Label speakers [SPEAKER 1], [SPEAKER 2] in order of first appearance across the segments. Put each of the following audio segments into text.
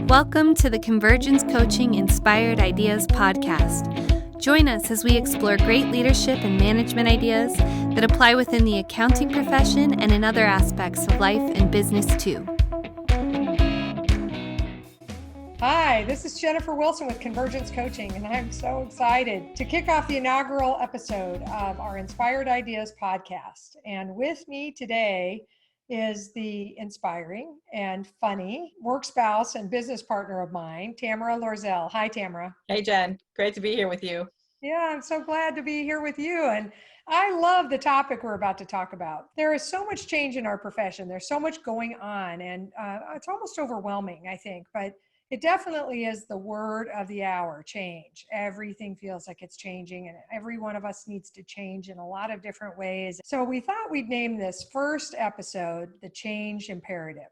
[SPEAKER 1] Welcome to the Convergence Coaching Inspired Ideas podcast. Join us as we explore great leadership and management ideas that apply within the accounting profession and in other aspects of life and business too.
[SPEAKER 2] Hi, this is Jennifer Wilson with Convergence Coaching, and I'm so excited to kick off the inaugural episode of our Inspired Ideas podcast. And with me today is the inspiring and funny work spouse and business partner of mine, Tamara Lorzell. Hi, Tamara.
[SPEAKER 3] Hey, Jen. Great to be here with you.
[SPEAKER 2] Yeah, I'm so glad to be here with you. And I love the topic we're about to talk about. There is so much change in our profession. There's so much going on, and it's almost overwhelming, I think. But it definitely is the word of the hour, change. Everything feels like it's changing, and every one of us needs to change in a lot of different ways. So we thought we'd name this first episode, The Change Imperative,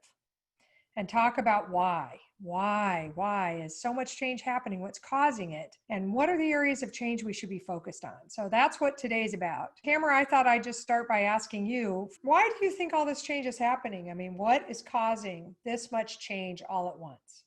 [SPEAKER 2] and talk about why. Why is so much change happening? What's causing it? And what are the areas of change we should be focused on? So that's what today's about. Tamara, I thought I'd just start by asking you, why do you think all this change is happening? I mean, what is causing this much change all at once?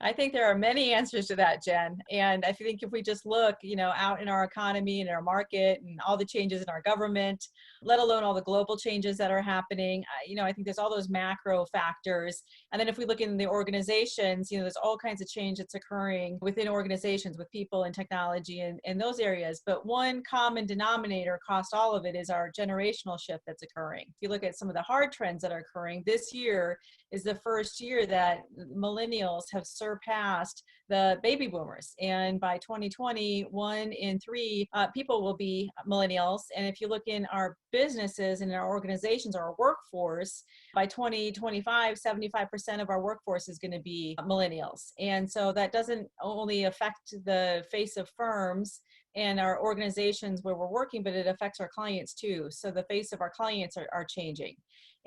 [SPEAKER 3] I think there are many answers to that, Jen. And I think if we just look, out in our economy and our market and all the changes in our government, let alone all the global changes that are happening, I think there's all those macro factors. And then if we look in the organizations, there's all kinds of change that's occurring within organizations with people and technology and those areas. But one common denominator across all of it is our generational shift that's occurring. If you look at some of the hard trends that are occurring, this year is the first year that millennials have surpassed the baby boomers. And by 2020, 1 in 3 people will be millennials. And if you look in our businesses and in our organizations, our workforce, by 2025, 75% of our workforce is going to be millennials. And so that doesn't only affect the face of firms and our organizations where we're working, but it affects our clients too. So the face of our clients are changing.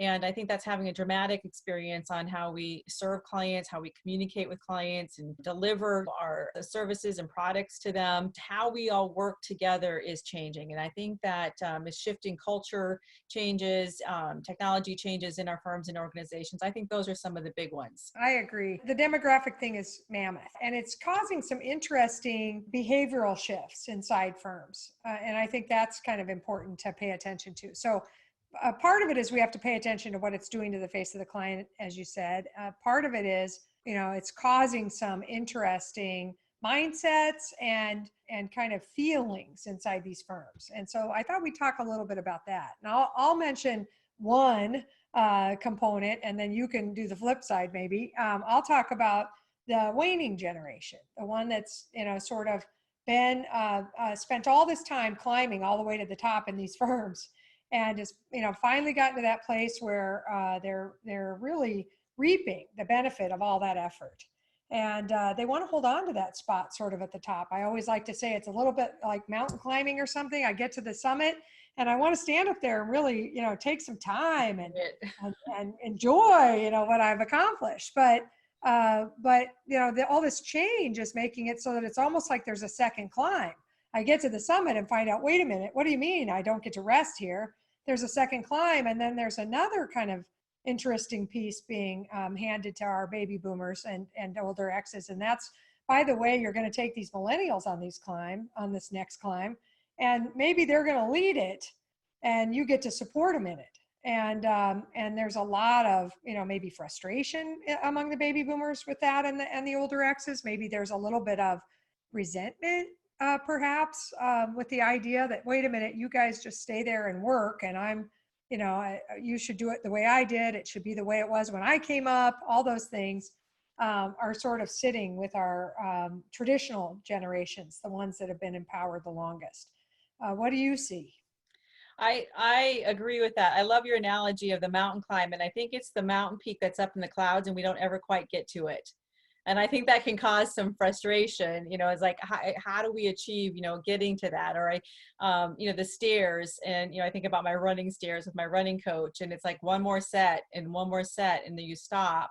[SPEAKER 3] And I think that's having a dramatic experience on how we serve clients, how we communicate with clients and deliver our services and products to them. How we all work together is changing. And I think that is shifting culture changes, technology changes in our firms and organizations. I think those are some of the big ones.
[SPEAKER 2] I agree. The demographic thing is mammoth, and it's causing some interesting behavioral shifts inside firms. And I think that's kind of important to pay attention to. So part of it is we have to pay attention to what it's doing to the face of the client, as you said. Part of it is, it's causing some interesting mindsets and kind of feelings inside these firms. And so I thought we'd talk a little bit about that. And I'll mention one component, and then you can do the flip side maybe. I'll talk about the waning generation, the one that's, sort of been spent all this time climbing all the way to the top in these firms. And is finally gotten to that place where they're really reaping the benefit of all that effort, and they want to hold on to that spot sort of at the top. I always like to say it's a little bit like mountain climbing or something. I get to the summit and I want to stand up there and really take some time and enjoy what I've accomplished. But all this change is making it so that it's almost like there's a second climb. I get to the summit and find out, wait a minute, what do you mean I don't get to rest here? There's a second climb, and then there's another kind of interesting piece being handed to our baby boomers and older X's. And that's, by the way, you're going to take these millennials on this next climb, and maybe they're going to lead it, and you get to support them in it. And there's a lot of maybe frustration among the baby boomers with that, and the older X's. Maybe there's a little bit of resentment. Perhaps with the idea that, wait a minute, you guys just stay there and work, and you should do it the way I did. It should be the way it was when I came up. All those things are sort of sitting with our traditional generations, the ones that have been empowered the longest. What do you see?
[SPEAKER 3] I agree with that. I love your analogy of the mountain climb, and I think it's the mountain peak that's up in the clouds and we don't ever quite get to it. And I think that can cause some frustration, it's like, how do we achieve, getting to that? Or the stairs, and, I think about my running stairs with my running coach, and it's like one more set, and then you stop.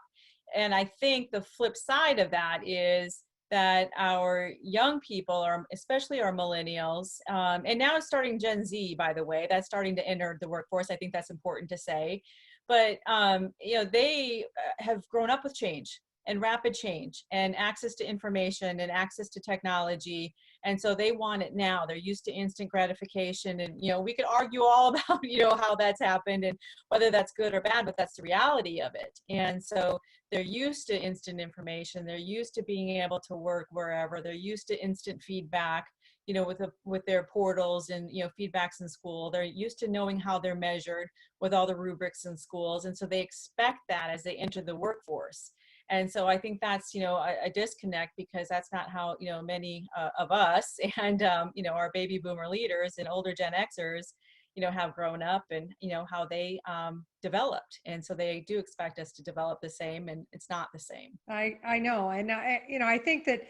[SPEAKER 3] And I think the flip side of that is that our young people, especially our millennials, and now it's starting Gen Z, by the way, that's starting to enter the workforce. I think that's important to say. But, they have grown up with change. and rapid change and access to information and access to technology. And so they want it now. They're used to instant gratification. And, we could argue all about, how that's happened and whether that's good or bad, but that's the reality of it. And so they're used to instant information. They're used to being able to work wherever. They're used to instant feedback, with their portals and, feedbacks in school. They're used to knowing how they're measured with all the rubrics in schools. And so they expect that as they enter the workforce. And so I think that's, a disconnect, because that's not how, many of us and, our baby boomer leaders and older Gen Xers, have grown up and, how they developed. And so they do expect us to develop the same, and it's not the same.
[SPEAKER 2] I know. And, I think that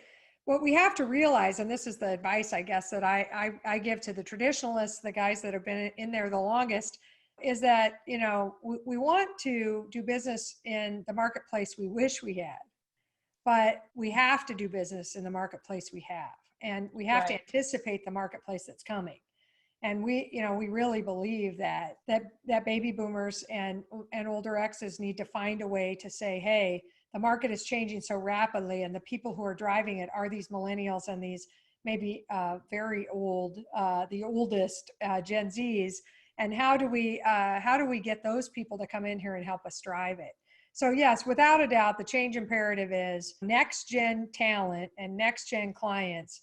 [SPEAKER 2] what we have to realize, and this is the advice, I guess, that I give to the traditionalists, the guys that have been in there the longest, is that, we want to do business in the marketplace we wish we had, but we have to do business in the marketplace we have. And we have to anticipate the marketplace that's coming. And we really believe that baby boomers and older X's need to find a way to say, hey, the market is changing so rapidly, and the people who are driving it are these millennials and these maybe very old, the oldest Gen Zs. And how do we get those people to come in here and help us drive it? So yes, without a doubt, the change imperative is next gen talent and next gen clients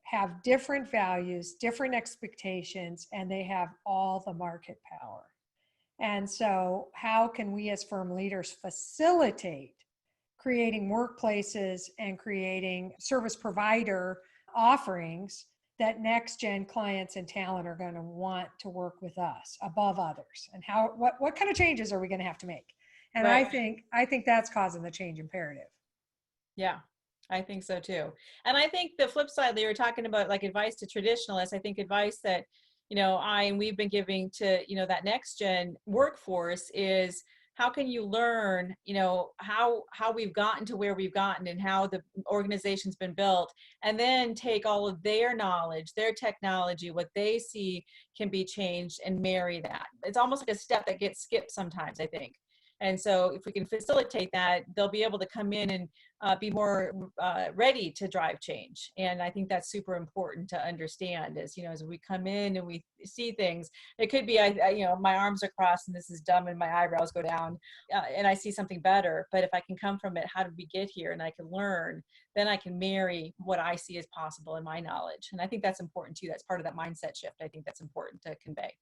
[SPEAKER 2] have different values, different expectations, and they have all the market power. And so how can we as firm leaders facilitate creating workplaces and creating service provider offerings that next gen clients and talent are going to want to work with us above others? And what kind of changes are we going to have to make? And I think that's causing the change imperative.
[SPEAKER 3] Yeah, I think so too. And I think the flip side that you were talking about, like advice to traditionalists, I think advice that, we've been giving to, that next gen workforce is, how can you learn, how we've gotten to where we've gotten and how the organization's been built, and then take all of their knowledge, their technology, what they see can be changed, and marry that. It's almost like a step that gets skipped sometimes, I think. And so if we can facilitate that, they'll be able to come in and be more ready to drive change. And I think that's super important to understand as we come in and we see things. It could be, my arms are crossed and this is dumb and my eyebrows go down and I see something better. But if I can come from it, how did we get here? And I can learn, then I can marry what I see as possible in my knowledge. And I think that's important too. That's part of that mindset shift. I think that's important to convey.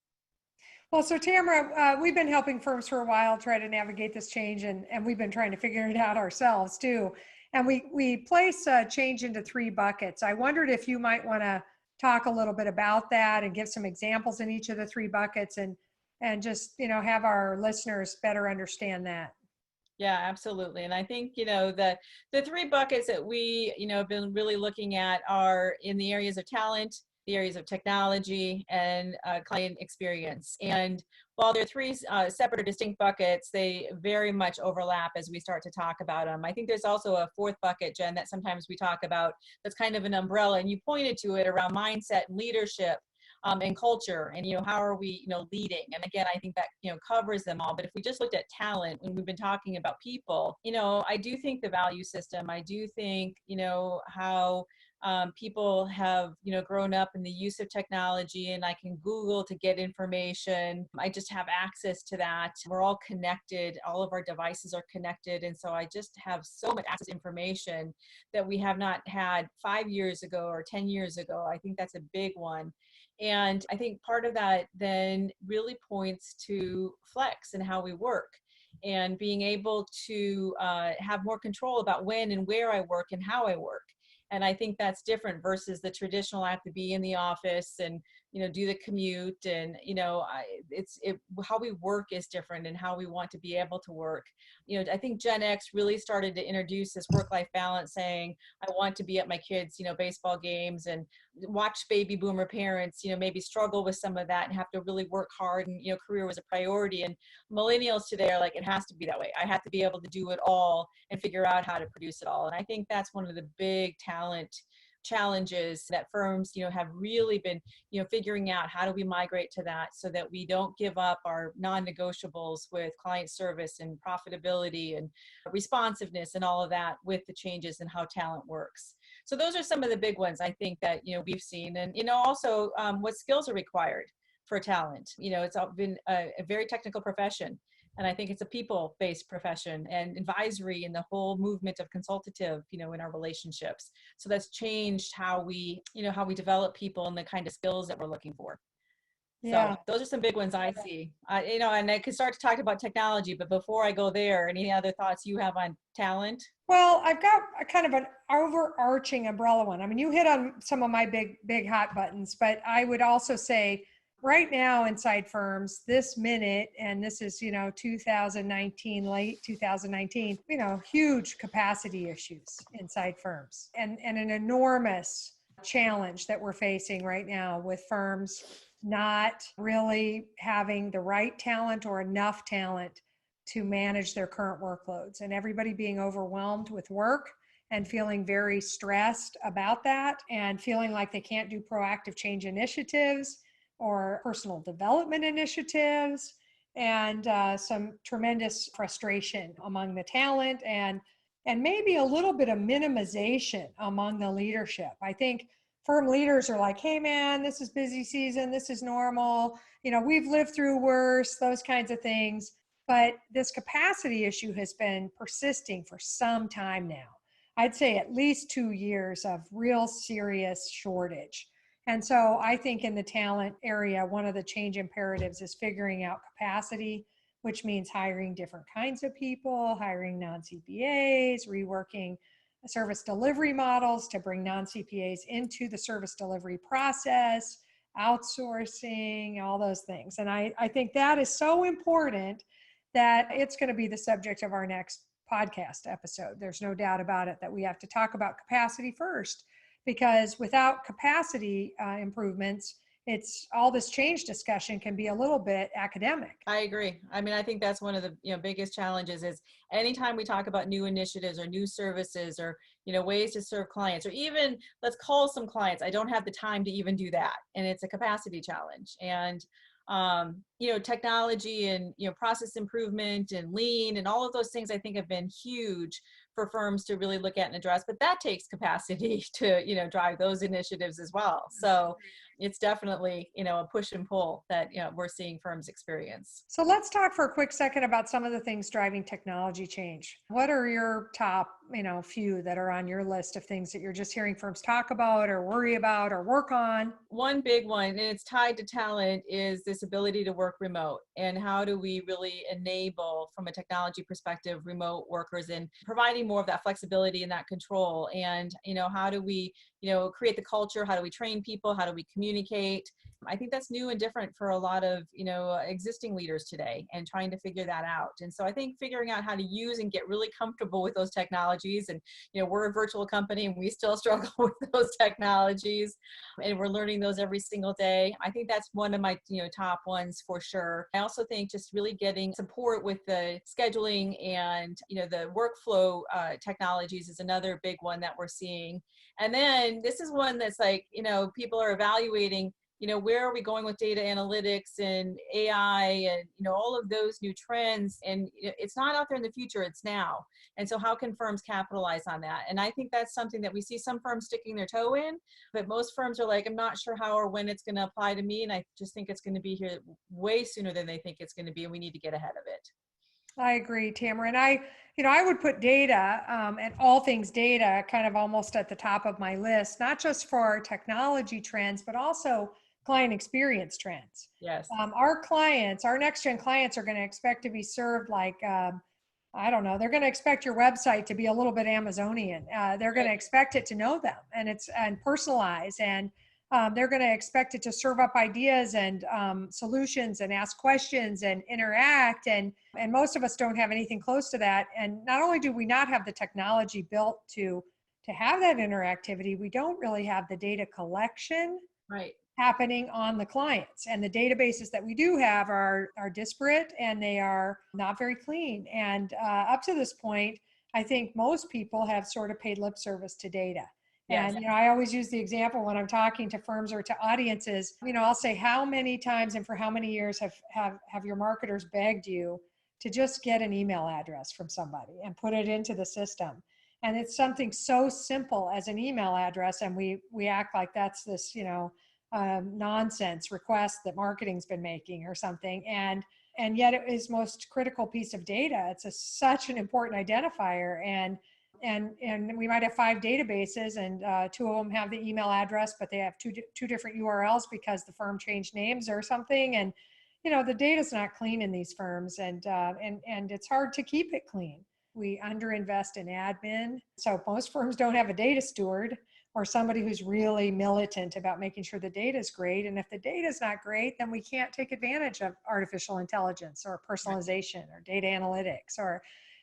[SPEAKER 2] Well, so Tamara, we've been helping firms for a while try to navigate this change, and we've been trying to figure it out ourselves too. And we place change into 3 buckets. I wondered if you might want to talk a little bit about that and give some examples in each of the 3 buckets, and just have our listeners better understand that.
[SPEAKER 3] Yeah, absolutely. And I think, the 3 buckets that we, have been really looking at are in the areas of talent, the areas of technology, and client experience. And while they're 3 separate or distinct buckets, they very much overlap as we start to talk about them. I think there's also a 4th bucket, Jen, that sometimes we talk about that's kind of an umbrella, and you pointed to it around mindset and leadership and culture, and how are we leading. And again, I think that covers them all. But if we just looked at talent, when we've been talking about people, I do think the value system, I do think how people have, grown up in the use of technology, and I can Google to get information. I just have access to that. We're all connected. All of our devices are connected. And so I just have so much access to information that we have not had 5 years ago or 10 years ago. I think that's a big one. And I think part of that then really points to flex and how we work, and being able to have more control about when and where I work and how I work. And I think that's different versus the traditional, I have to be in the office and, do the commute. And, how we work is different, and how we want to be able to work. I think Gen X really started to introduce this work-life balance, saying, I want to be at my kids', baseball games, and watch baby boomer parents, maybe struggle with some of that and have to really work hard, and, career was a priority. And millennials today are like, it has to be that way. I have to be able to do it all and figure out how to produce it all. And I think that's one of the big talent challenges that firms, have really been, figuring out how do we migrate to that so that we don't give up our non-negotiables with client service and profitability and responsiveness and all of that with the changes in how talent works. So those are some of the big ones I think that, we've seen. And, also what skills are required for talent. It's been a very technical profession. And I think it's a people-based profession, and advisory and the whole movement of consultative, in our relationships. So that's changed how we develop people and the kind of skills that we're looking for.
[SPEAKER 2] Yeah.
[SPEAKER 3] So those are some big ones I see. And I could start to talk about technology, but before I go there, any other thoughts you have on talent?
[SPEAKER 2] Well, I've got a kind of an overarching umbrella one. I mean, you hit on some of my big hot buttons, but I would also say right now inside firms this minute, and this is, 2019, late 2019, huge capacity issues inside firms and an enormous challenge that we're facing right now with firms not really having the right talent or enough talent to manage their current workloads, and everybody being overwhelmed with work and feeling very stressed about that and feeling like they can't do proactive change initiatives or personal development initiatives, and some tremendous frustration among the talent and maybe a little bit of minimization among the leadership. I think firm leaders are like, hey man, this is busy season, this is normal, we've lived through worse, those kinds of things. But this capacity issue has been persisting for some time now. I'd say at least 2 years of real serious shortage. And so I think in the talent area, one of the change imperatives is figuring out capacity, which means hiring different kinds of people, hiring non-CPAs, reworking service delivery models to bring non-CPAs into the service delivery process, outsourcing, all those things. And I think that is so important that it's going to be the subject of our next podcast episode. There's no doubt about it that we have to talk about capacity first, because without capacity improvements, it's all this change discussion can be a little bit academic.
[SPEAKER 3] I agree. I mean, I think that's one of the biggest challenges is anytime we talk about new initiatives or new services or ways to serve clients, or even let's call some clients, I don't have the time to even do that, and it's a capacity challenge. And technology and, process improvement and lean and all of those things I think have been huge for firms to really look at and address, but that takes capacity to, drive those initiatives as well. So it's definitely, a push and pull that, we're seeing firms experience.
[SPEAKER 2] So let's talk for a quick second about some of the things driving technology change. What are your top, few that are on your list of things that you're just hearing firms talk about or worry about or work on?
[SPEAKER 3] One big one, and it's tied to talent, is this ability to work remote. And how do we really enable, from a technology perspective, remote workers and providing more of that flexibility and that control? And, how do we, create the culture? How do we train people? How do we communicate? I think that's new and different for a lot of, existing leaders today, and trying to figure that out. And so I think figuring out how to use and get really comfortable with those technologies. And, we're a virtual company and we still struggle with those technologies, and we're learning those every single day. I think that's one of my, top ones for sure. I also think just really getting support with the scheduling and, the workflow technologies is another big one that we're seeing. And then this is one that's like, people are evaluating, where are we going with data analytics and AI and, all of those new trends. And it's not out there in the future, it's now. And so how can firms capitalize on that? And I think that's something that we see some firms sticking their toe in, but most firms are like, I'm not sure how or when it's going to apply to me. And I just think it's going to be here way sooner than they think it's going to be. And we need to get ahead of it.
[SPEAKER 2] I agree, Tamara. And I would put data and all things data kind of almost at the top of my list, not just for technology trends, but also client experience trends.
[SPEAKER 3] Yes.
[SPEAKER 2] Our next gen clients are going to expect to be served like, I don't know, they're going to expect your website to be a little bit Amazonian. They're going to expect it to know them and personalize, and they're going to expect it to serve up ideas and solutions and ask questions and interact. And most of us don't have anything close to that. And not only do we not have the technology built to have that interactivity, we don't really have the data collection happening on the clients. And the databases that we do have are disparate, and they are not very clean. And up to this point, I think most people have sort of paid lip service to data.
[SPEAKER 3] Yes.
[SPEAKER 2] And, I always use the example when I'm talking to firms or to audiences, I'll say, how many times and for how many years have your marketers begged you to just get an email address from somebody and put it into the system? And it's something so simple as an email address. And we act like that's this, nonsense request that marketing's been making or something. And yet it is most critical piece of data. It's such an important identifier. And we might have 5 databases, and 2 of them have the email address, but they have two different URLs because the firm changed names or something. And the data's not clean in these firms, and it's hard to keep it clean. We underinvest in admin, so most firms don't have a data steward or somebody who's really militant about making sure the data is great. And if the data is not great, then we can't take advantage of artificial intelligence or personalization or data analytics or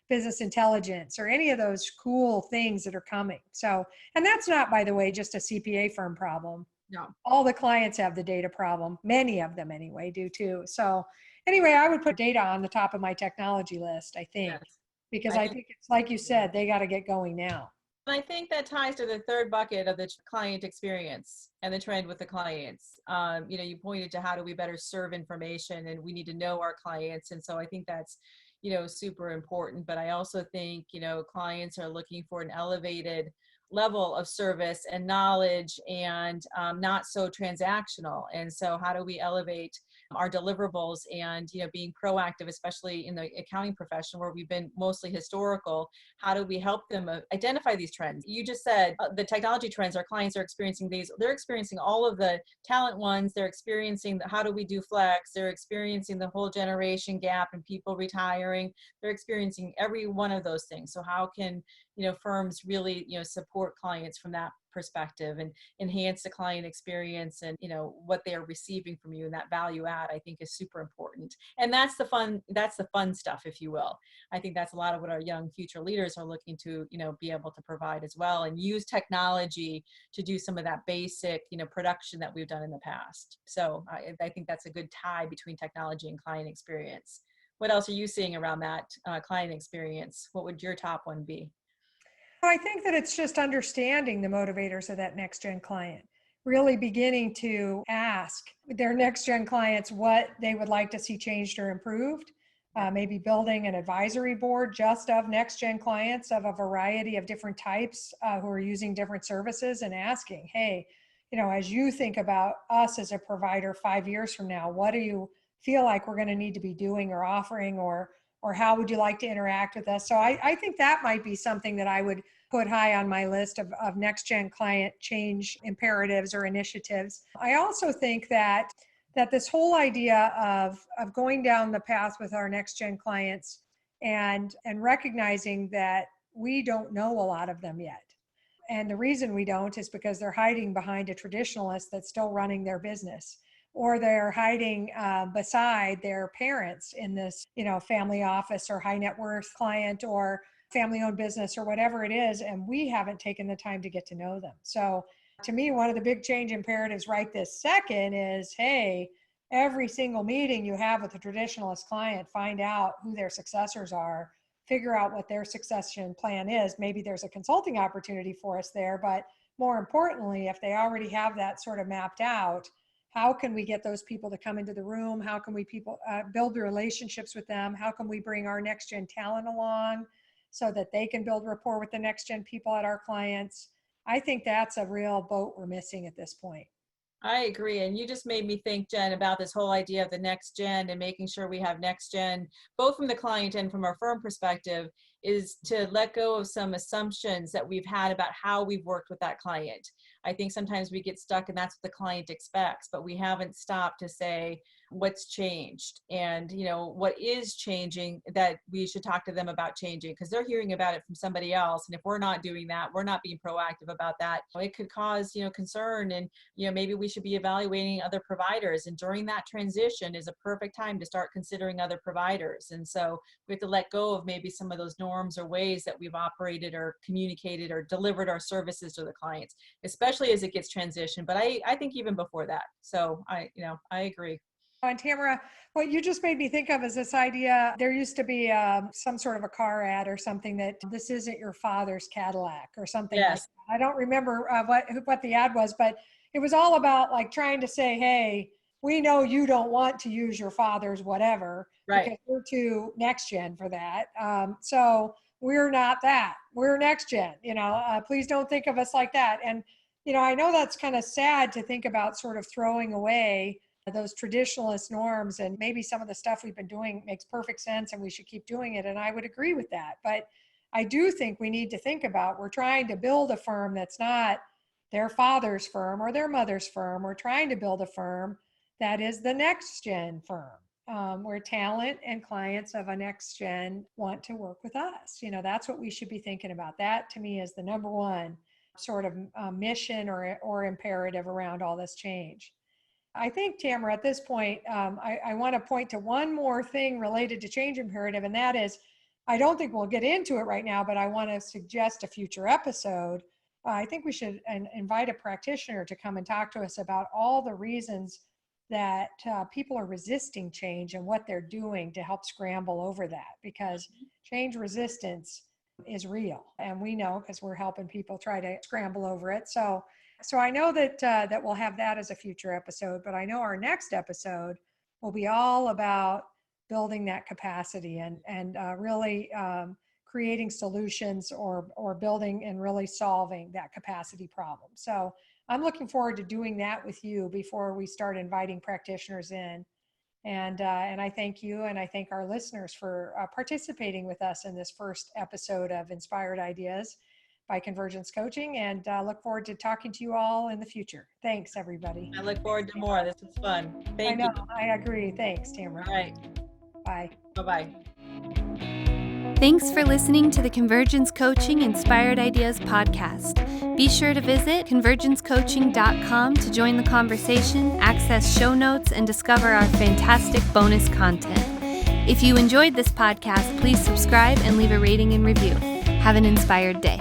[SPEAKER 2] business intelligence or any of those cool things that are coming. So, and that's not, by the way, just a CPA firm problem.
[SPEAKER 3] No.
[SPEAKER 2] All the clients have the data problem. Many of them anyway do too. So anyway, I would put data on the top of my technology list, I think,
[SPEAKER 3] Yes.
[SPEAKER 2] because I think it's like you said, they got to get going now.
[SPEAKER 3] And I think that ties to the third bucket of the client experience and the trend with the clients. You pointed to how do we better serve information, and we need to know our clients. And so I think that's, super important. But I also think, clients are looking for an elevated level of service and knowledge, and not so transactional. And so how do we elevate our deliverables and, being proactive, especially in the accounting profession where we've been mostly historical? How do we help them identify these trends? You just said the technology trends our clients are experiencing these. They're experiencing all of the talent ones. They're experiencing how do we do flex? They're experiencing the whole generation gap and people retiring. They're experiencing every one of those things. So how can firms really, support clients from that perspective and enhance the client experience and, what they're receiving from you, and that value add, I think, is super important. And that's the fun stuff, if you will. I think that's a lot of what our young future leaders are looking to, be able to provide as well, and use technology to do some of that basic, production that we've done in the past. So I think that's a good tie between technology and client experience. What else are you seeing around that client experience? What would your top one be?
[SPEAKER 2] I think that it's just understanding the motivators of that next gen client, really beginning to ask their next gen clients what they would like to see changed or improved. Maybe building an advisory board just of next gen clients of a variety of different types who are using different services, and asking, hey, as you think about us as a provider 5 years from now, what do you feel like we're going to need to be doing or offering, or how would you like to interact with us? So I think that might be something that I would put high on my list of next gen client change imperatives or initiatives. I also think that this whole idea of going down the path with our next gen clients and recognizing that we don't know a lot of them yet. And the reason we don't is because they're hiding behind a traditionalist that's still running their business, or they're hiding beside their parents in this, family office or high net worth client or family owned business or whatever it is. And we haven't taken the time to get to know them. So to me, one of the big change imperatives right this second is, hey, every single meeting you have with a traditionalist client, find out who their successors are, figure out what their succession plan is. Maybe there's a consulting opportunity for us there, but more importantly, if they already have that sort of mapped out, how can we get those people to come into the room? How can we build the relationships with them? How can we bring our next gen talent along so that they can build rapport with the next gen people at our clients? I think that's a real boat we're missing at this point.
[SPEAKER 3] I agree. And you just made me think, Jen, about this whole idea of the next gen and making sure we have next gen, both from the client and from our firm perspective, is to let go of some assumptions that we've had about how we've worked with that client. I think sometimes we get stuck and that's what the client expects, but we haven't stopped to say what's changed and, what is changing that we should talk to them about changing, because they're hearing about it from somebody else. And if we're not doing that, we're not being proactive about that, it could cause, concern. And, maybe we should be evaluating other providers. And during that transition is a perfect time to start considering other providers. And so we have to let go of maybe some of those norms or ways that we've operated or communicated or delivered our services to the clients, especially as it gets transitioned. But I think even before that. So I agree.
[SPEAKER 2] And Tamara, what you just made me think of is this idea. There used to be some sort of a car ad or something that this isn't your father's Cadillac or something like
[SPEAKER 3] Yes.
[SPEAKER 2] that. I don't remember what the ad was, but it was all about like trying to say, hey, we know you don't want to use your father's whatever
[SPEAKER 3] Right.
[SPEAKER 2] because we're too next gen for that. So we're not that. We're next gen. Please don't think of us like that. And I know that's kind of sad to think about sort of throwing away those traditionalist norms, and maybe some of the stuff we've been doing makes perfect sense and we should keep doing it. And I would agree with that. But I do think we need to think about, we're trying to build a firm that's not their father's firm or their mother's firm. We're trying to build a firm that is the next gen firm, where talent and clients of a next gen want to work with us. That's what we should be thinking about. That to me is the number one sort of mission or imperative around all this change. I think, Tamara, at this point, I want to point to one more thing related to change imperative, and that is, I don't think we'll get into it right now, but I want to suggest a future episode. I think we should invite a practitioner to come and talk to us about all the reasons that people are resisting change and what they're doing to help scramble over that, because change resistance is real. And we know because we're helping people try to scramble over it. So I know that we'll have that as a future episode, but I know our next episode will be all about building that capacity and really creating solutions or building and really solving that capacity problem. So I'm looking forward to doing that with you before we start inviting practitioners in. And I thank you and I thank our listeners for participating with us in this first episode of Inspired Ideas by Convergence Coaching, and look forward to talking to you all in the future. Thanks, everybody.
[SPEAKER 3] I look forward to more. This was fun. Thank you.
[SPEAKER 2] I agree. Thanks, Tamara.
[SPEAKER 3] All right.
[SPEAKER 2] Bye.
[SPEAKER 3] Bye-bye.
[SPEAKER 1] Thanks for listening to the Convergence Coaching Inspired Ideas podcast. Be sure to visit convergencecoaching.com to join the conversation, access show notes, and discover our fantastic bonus content. If you enjoyed this podcast, please subscribe and leave a rating and review. Have an inspired day.